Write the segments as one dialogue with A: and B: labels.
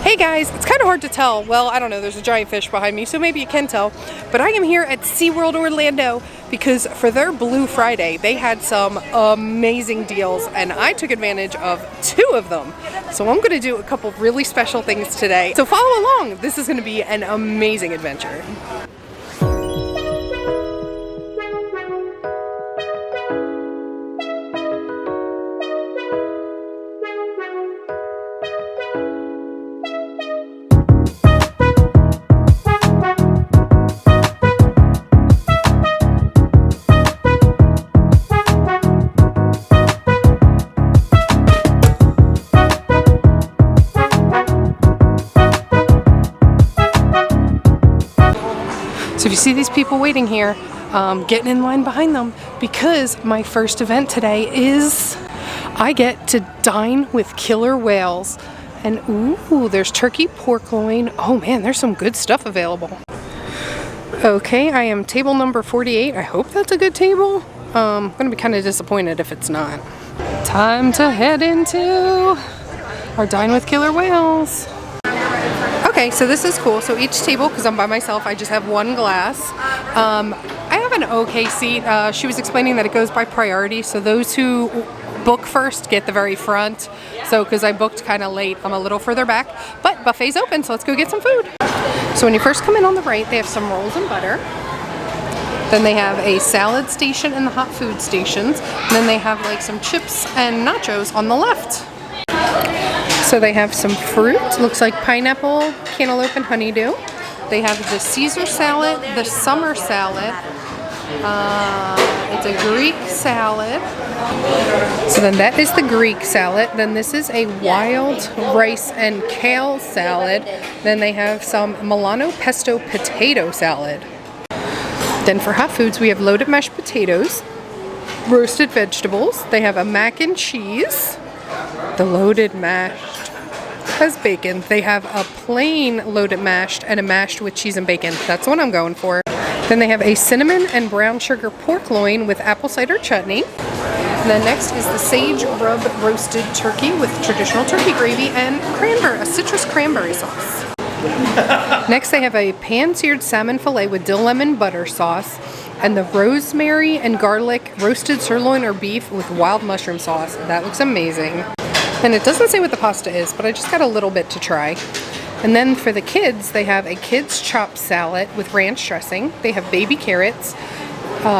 A: Hey guys, it's kind of hard to tell. Well, I don't know, there's a giant fish behind me, so maybe you can tell. But I am here at SeaWorld Orlando because for their Blue Friday, they had some amazing deals and I took advantage of 2 of them. So I'm gonna do a couple of really special things today. So follow along, this is gonna be an amazing adventure. So if you see these people waiting here, getting in line behind them because my first event today is I get to dine with killer whales. And ooh, there's turkey, pork loin. Oh man, there's some good stuff available. Okay, I am table number 48. I hope that's a good table. I'm gonna be kind of disappointed if it's not. Time to head into our dine with killer whales. Okay, so this is cool. So each table, because I'm by myself, I just have 1 glass. I have an okay seat. She was explaining that it goes by priority, so those who book first get the very front. So because I booked kind of late, I'm a little further back. But buffet's open, so let's go get some food. So when you first come in on the right, they have some rolls and butter. Then they have a salad station and the hot food stations. And then they have like some chips and nachos on the left. So they have some fruit, looks like pineapple, cantaloupe, and honeydew. They have the Caesar salad, the summer salad. It's a Greek salad. So then that is the Greek salad. Then this is a wild rice and kale salad. Then they have some Milano pesto potato salad. Then for hot foods, we have loaded mashed potatoes, roasted vegetables. They have a mac and cheese. The loaded mashed has bacon. They have a plain loaded mashed and a mashed with cheese and bacon. That's what I'm going for. Then they have a cinnamon and brown sugar pork loin with apple cider chutney. And then next is the sage rub roasted turkey with traditional turkey gravy and a citrus cranberry sauce. Next they have a pan-seared salmon fillet with dill lemon butter sauce and the rosemary and garlic roasted sirloin or beef with wild mushroom sauce. That looks amazing. And it doesn't say what the pasta is, but I just got a little bit to try. And then for the kids, they have a kids chopped salad with ranch dressing. They have baby carrots,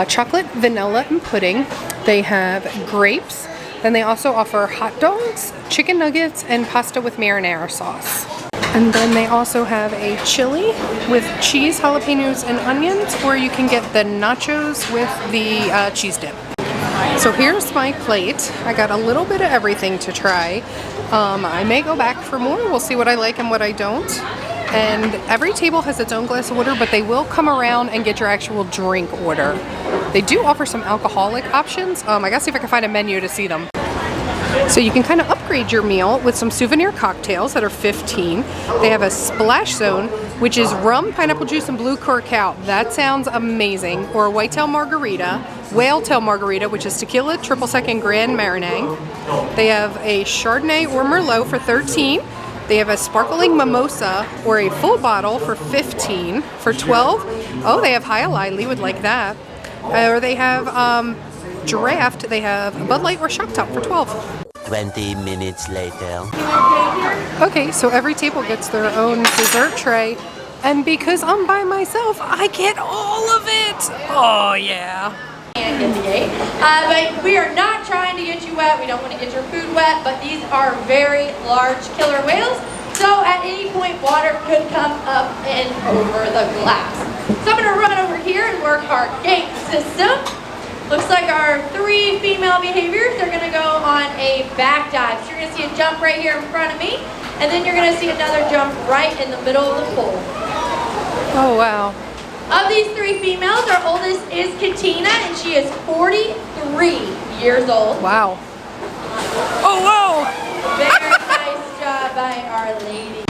A: chocolate, vanilla, and pudding. They have grapes. Then they also offer hot dogs, chicken nuggets, and pasta with marinara sauce. And then they also have a chili with cheese, jalapenos, and onions, or you can get the nachos with the cheese dip. So here's my plate. I got a little bit of everything to try. I may go back for more. We'll see what I like and what I don't. And every table has its own glass of water, but they will come around and get your actual drink order. They do offer some alcoholic options. I gotta see if I can find a menu to see them. So you can kind of upgrade your meal with some souvenir cocktails that are $15. They have a splash zone, which is rum, pineapple juice, and blue curacao. That sounds amazing. Or a whitetail margarita, whaletail margarita, which is tequila, triple sec, and grand marinade. They have a Chardonnay or Merlot for $13. They have a sparkling mimosa or a full bottle for $15. For $12, oh, they have High Lily, would like that. Or they have draft, they have Bud Light or Shock Top for $12.
B: 20 minutes later.
A: Okay, so every table gets their own dessert tray, and because I'm by myself, I get all of it. Oh yeah.
C: But we are not trying to get you wet. We don't want to get your food wet, but these are very large killer whales. So at any point, water could come up and over the glass. So I'm going to run over here and work our gate system. Looks like our 3 female behaviors, they're going to go on a back dive. So you're going to see a jump right here in front of me, and then you're going to see another jump right in the middle of the pool.
A: Oh, wow.
C: Of these 3 females, our oldest is Katina, and she is 43 years old.
A: Wow. Oh, whoa!
C: Very nice job by our lady.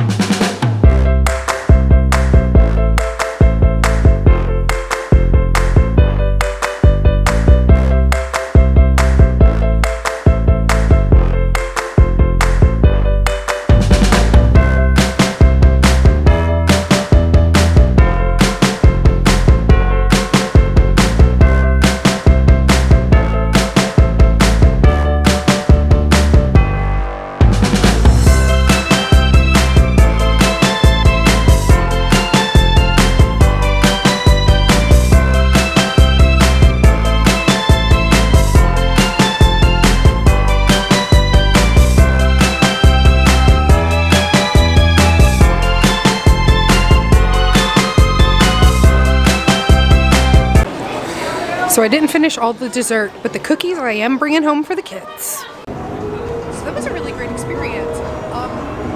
A: So I didn't finish all the dessert, but the cookies I am bringing home for the kids. So that was a really great experience.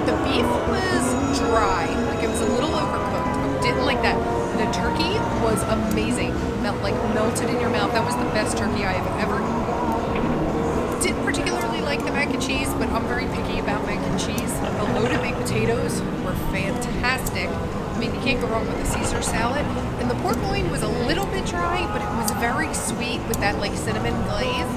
A: The beef was dry, like it was a little overcooked. I didn't like that. The turkey was amazing, melted in your mouth. That was the best turkey I have ever eaten. Didn't particularly like the mac and cheese, but I'm very picky about mac and cheese. The loaded baked potatoes were fantastic. I mean, you can't go wrong with a Caesar salad. And the pork loin was a little bit dry, but it was very sweet with that like cinnamon glaze.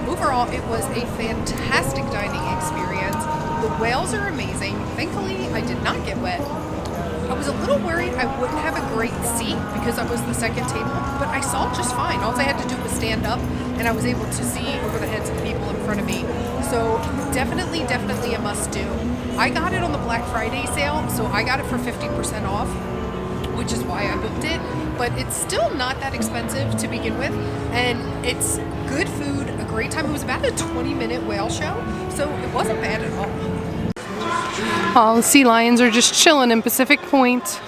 A: Overall, it was a fantastic dining experience. The whales are amazing. Thankfully, I did not get wet. I was a little worried I wouldn't have a great seat because I was the second table, but I saw just fine. All I had to do was stand up, and I was able to see over the heads of the people in front of me. So definitely a must-do. I got it on the Black Friday sale, so I got it for 50% off, which is why I booked it. But it's still not that expensive to begin with, and it's good food, a great time. It was about a 20-minute whale show, so it wasn't bad at all. All the sea lions are just chilling in Pacific Point.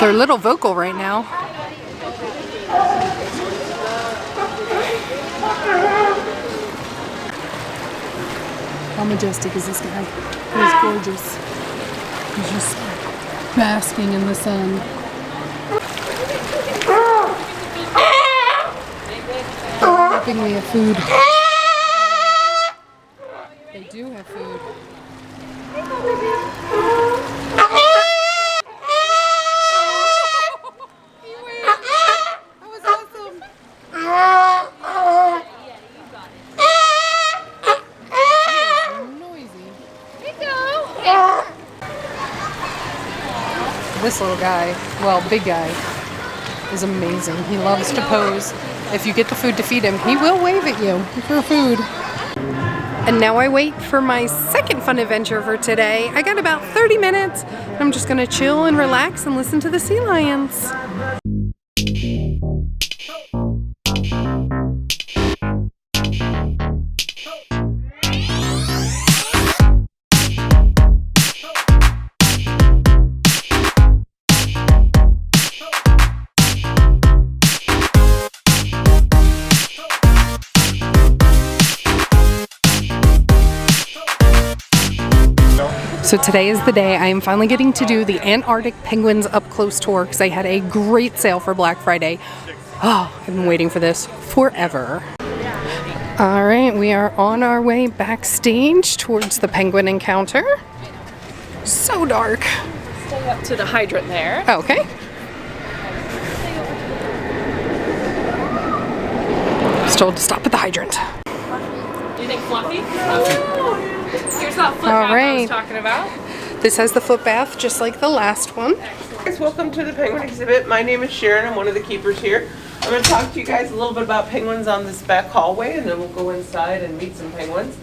A: They're a little vocal right now. How majestic is this guy? He's gorgeous. He's just basking in the sun. Giving me a food. They do have food. That was awesome. Noisy. This little guy, well, big guy, is amazing. He loves to pose. If you get the food to feed him, he will wave at you for food. And now I wait for my second fun adventure for today. I got about 30 minutes. I'm just gonna chill and relax and listen to the sea lions. So today is the day I am finally getting to do the Antarctic penguins up close tour because I had a great sale for Black Friday. Oh, I've been waiting for this forever. All right, we are on our way backstage towards the penguin encounter. So dark.
D: Stay up to the hydrant there.
A: Okay. Just told to stop at the hydrant.
D: Do you think Fluffy? Oh. Here's that foot bath I was talking about.
A: This has the foot bath just like the last one.
E: Guys, welcome to the penguin exhibit. My name is Sharon. I'm one of the keepers here. I'm going to talk to you guys a little bit about penguins on this back hallway, and then we'll go inside and meet some penguins.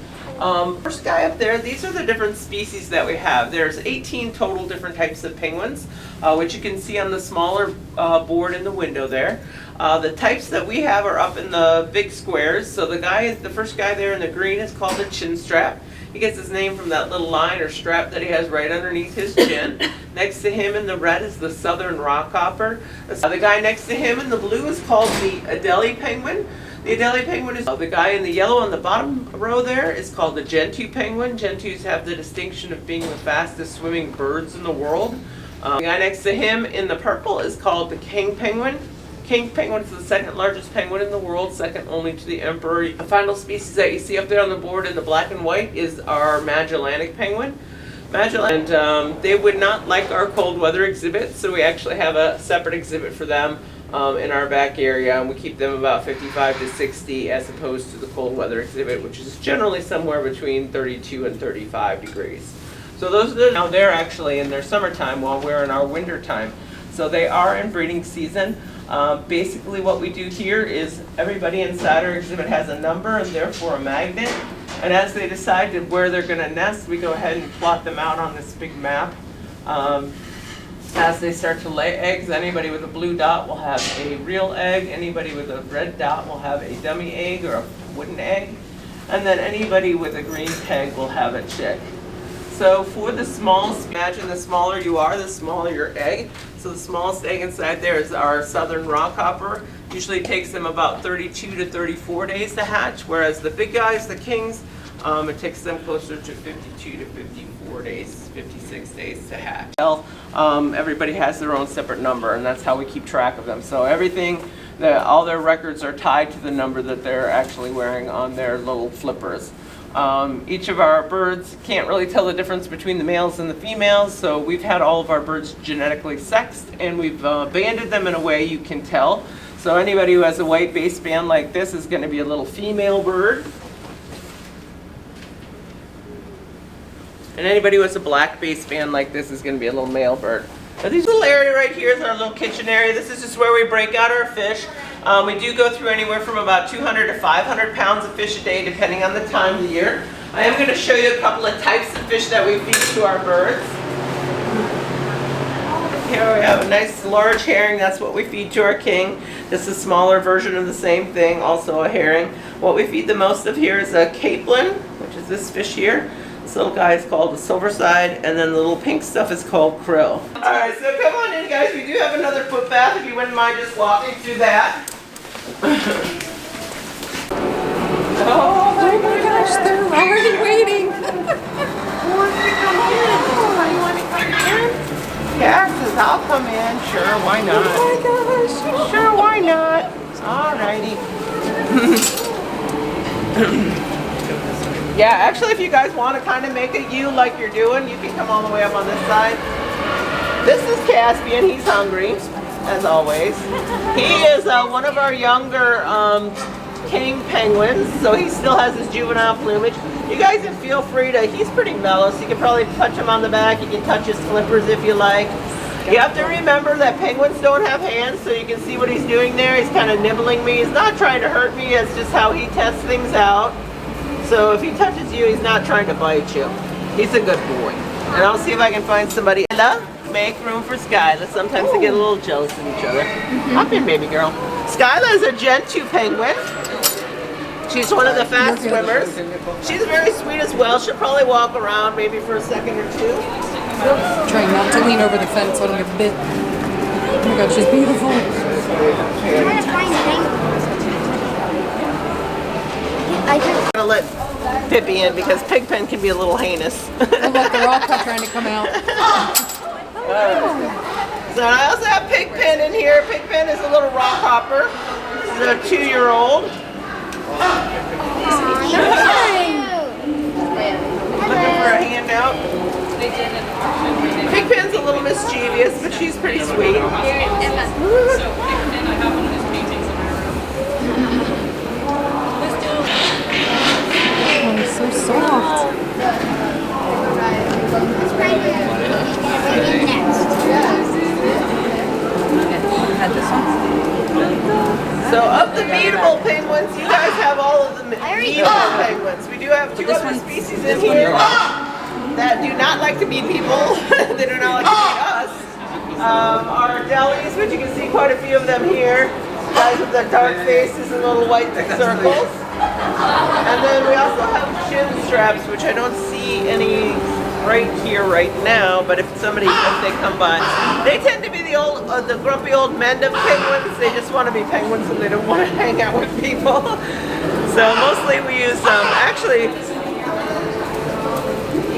E: First guy up there, these are the different species that we have. There's 18 total different types of penguins, which you can see on the smaller board in the window there. The types that we have are up in the big squares. So the first guy there in the green is called a chin strap. He gets his name from that little line or strap that he has right underneath his chin. Next to him in the red is the southern rockhopper. The guy next to him in the blue is called the Adelie penguin. The Adelie penguin is the guy in the yellow on the bottom row there is called the Gentoo penguin. Gentoos have the distinction of being the fastest swimming birds in the world. The guy next to him in the purple is called the king penguin. King penguin is the second largest penguin in the world, second only to the emperor. The final species that you see up there on the board in the black and white is our Magellanic penguin. And they would not like our cold weather exhibit, so we actually have a separate exhibit for them in our back area, and we keep them about 55 to 60 as opposed to the cold weather exhibit, which is generally somewhere between 32 and 35 degrees. So now they're actually in their summertime while we're in our winter time. So they are in breeding season. Basically what we do here is everybody inside our exhibit has a number and therefore a magnet. And as they decide where they're going to nest, we go ahead and plot them out on this big map. As they start to lay eggs, anybody with a blue dot will have a real egg. Anybody with a red dot will have a dummy egg or a wooden egg. And then anybody with a green peg will have a chick. So for the smalls, imagine the smaller you are, the smaller your egg. So the smallest egg inside there is our southern rockhopper. Usually takes them about 32 to 34 days to hatch, whereas the big guys, the kings, it takes them closer to 52 to 54 days, 56 days to hatch. Everybody has their own separate number, and that's how we keep track of them. So everything, all their records are tied to the number that they're actually wearing on their little flippers. Each of our birds can't really tell the difference between the males and the females, so we've had all of our birds genetically sexed, and we've banded them in a way you can tell. So anybody who has a white baseband like this is going to be a little female bird. And anybody who has a black baseband like this is going to be a little male bird. Now this little area right here is our little kitchen area. This is just where we break out our fish. We do go through anywhere from about 200 to 500 pounds of fish a day, depending on the time of the year. I am going to show you a couple of types of fish that we feed to our birds. Here we have a nice large herring. That's what we feed to our king. This is a smaller version of the same thing, also a herring. What we feed the most of here is a capelin, which is this fish here. This little guy is called the silverside, and then the little pink stuff is called krill. Alright, so come on in guys, we do have another foot bath if you wouldn't mind just walking through that. Oh my gosh,
A: They're already waiting.
E: Who wants to come in? You want to come in? Yeah, says I'll come in. Sure, why not?
A: Oh my gosh.
E: Sure, why not? Alrighty. Yeah, actually if you guys want to kind of make a U like you're doing, you can come all the way up on this side. This is Caspian, he's hungry, as always. He is one of our younger king penguins, so he still has his juvenile plumage. You guys can feel free to, he's pretty mellow, so you can probably touch him on the back, you can touch his flippers if you like. You have to remember that penguins don't have hands, so you can see what he's doing there. He's kind of nibbling me. He's not trying to hurt me, it's just how he tests things out. So if he touches you, he's not trying to bite you. He's a good boy. And I'll see if I can find somebody. Make room for Skyla. Sometimes they get a little jealous of each other. Hop in, baby girl. Skyla is a Gen 2 penguin. She's one of the fast swimmers. She's very sweet as well. She'll probably walk around maybe for a second or two.
A: Trying not to lean over the fence so I don't get bit. Oh my god, she's beautiful.
E: I'm gonna let Pippi in because Pigpen can be a little heinous.
A: Oh look, they're all trying to come out.
E: So I also have Pigpen in here. Pigpen is a little rock hopper. This is a 2-year-old. Looking for a handout. Pigpen's a little mischievous, but she's pretty sweet.
D: So, and I have one of his paintings in my room.
A: Oh, it's so soft.
E: So of the beatable penguins, you guys have all of the beatable penguins. We do have 2 other species in here that do not like to beat people. They do not like to beat us. Our delis, which you can see quite a few of them here. Guys with the dark faces and little white circles. And then we also have chin straps, which I don't see any right here right now, but if they come by, they tend to be the grumpy old men of penguins. They just want to be penguins and they don't want to hang out with people. So mostly we use actually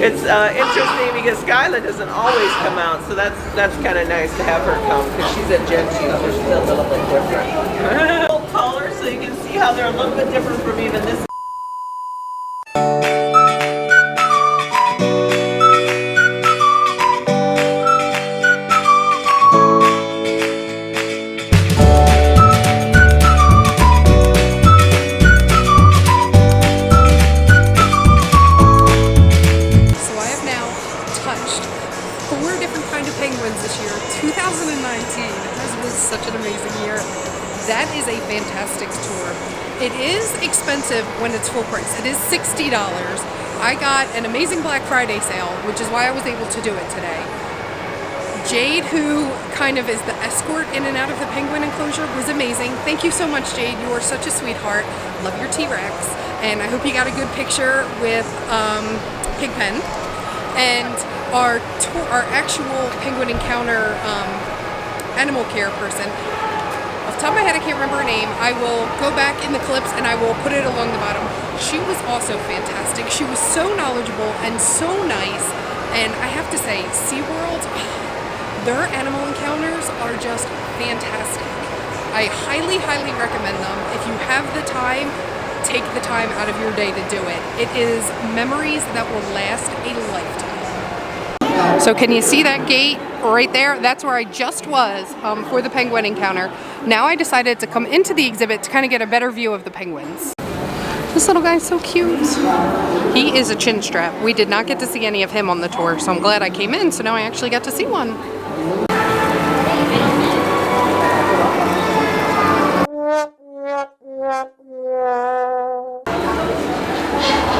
E: it's interesting because Skyla doesn't always come out, so that's kind of nice to have her come because she's a Gen 2, so she's a little bit different. A little taller, so you can see how they're a little bit different from even this.
A: That is a fantastic tour. It is expensive when it's full price. It is $60. I got an amazing Black Friday sale, which is why I was able to do it today. Jade, who kind of is the escort in and out of the penguin enclosure, was amazing. Thank you so much, Jade. You are such a sweetheart. Love your T-Rex. And I hope you got a good picture with Pigpen. And our actual penguin encounter animal care person. Off the top of my head, I can't remember her name. I will go back in the clips and I will put it along the bottom. She was also fantastic. She was so knowledgeable and so nice. And I have to say, SeaWorld, their animal encounters are just fantastic. I highly, highly recommend them. If you have the time, take the time out of your day to do it. It is memories that will last a lifetime. So can you see that gate right there? That's where I just was for the penguin encounter. Now I decided to come into the exhibit to kind of get a better view of the penguins. This little guy's so cute. He is a chin strap. We did not get to see any of him on the tour, so I'm glad I came in, so now I actually got to see one.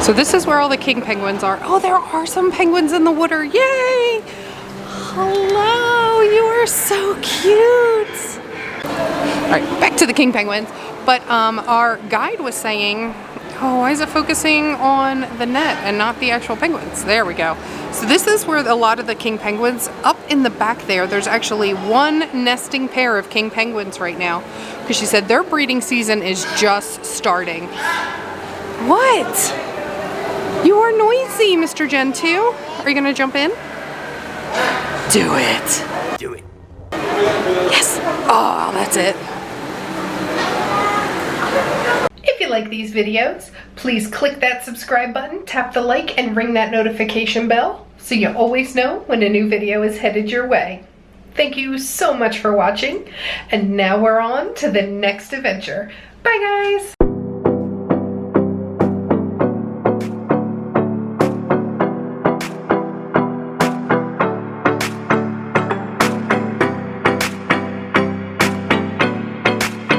A: So this is where all the king penguins are. Oh, there are some penguins in the water. Yay! Hello, you are so cute. All right, back to the king penguins. But our guide was saying, oh, why is it focusing on the net and not the actual penguins? There we go. So this is where a lot of the king penguins, up in the back there, there's actually one nesting pair of king penguins right now. Because she said their breeding season is just starting. What? You are noisy, Mr. Gen 2. Are you gonna jump in? Do it.
B: Do it.
A: Yes. Oh, that's it. If you like these videos, please click that subscribe button, tap the like, and ring that notification bell so you always know when a new video is headed your way. Thank you so much for watching, and now we're on to the next adventure. Bye, guys!